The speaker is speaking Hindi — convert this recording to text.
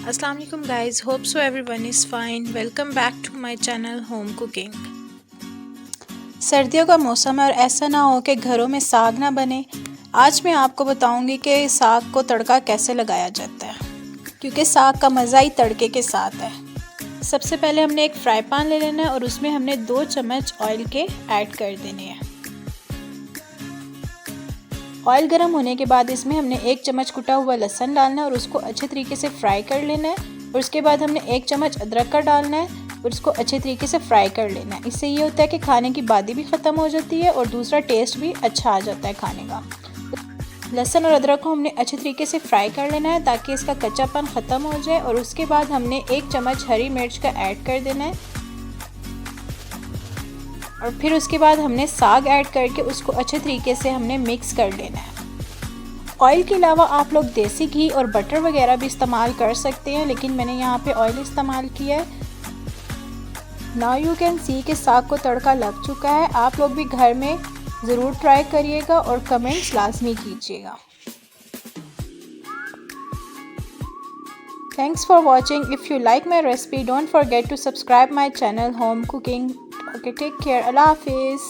Assalamu alaikum guys, hope so everyone is fine. Welcome back to my channel Home Cooking. सर्दियों का मौसम है और ऐसा ना हो कि घरों में साग ना बने। आज मैं आपको बताऊंगी कि साग को तड़का कैसे लगाया जाता है, क्योंकि साग का मज़ा ही तड़के के साथ है। सबसे पहले हमने एक फ्राई पैन ले लेना है और उसमें हमने 2 चम्मच ऑयल के ऐड कर देने हैं। ऑयल गर्म होने के बाद इसमें हमने 1 चम्मच कुटा हुआ लहसुन डालना है और उसको अच्छे तरीके से फ्राई कर लेना है। और उसके बाद हमने 1 चम्मच अदरक का डालना है और उसको अच्छे तरीके से फ्राई कर लेना है। इससे ये होता है कि खाने की बादी भी ख़त्म हो जाती है और दूसरा टेस्ट भी अच्छा आ जाता है खाने का। लहसुन और अदरक को हमने अच्छे तरीके से फ्राई कर लेना है ताकि इसका कच्चापन ख़त्म हो जाए। और उसके बाद हमने 1 चम्मच हरी मिर्च का ऐड कर देना है और फिर उसके बाद हमने साग ऐड करके उसको अच्छे तरीके से हमने मिक्स कर लेना है। ऑयल के अलावा आप लोग देसी घी और बटर वगैरह भी इस्तेमाल कर सकते हैं, लेकिन मैंने यहाँ पे ऑयल इस्तेमाल किया है। नाउ यू कैन सी कि साग को तड़का लग चुका है। आप लोग भी घर में ज़रूर ट्राई करिएगा और कमेंट्स लाजमी कीजिएगा। Thanks for watching. If you like my recipe, don't forget to subscribe my channel Home Cooking. Okay, take care. Allah Hafiz.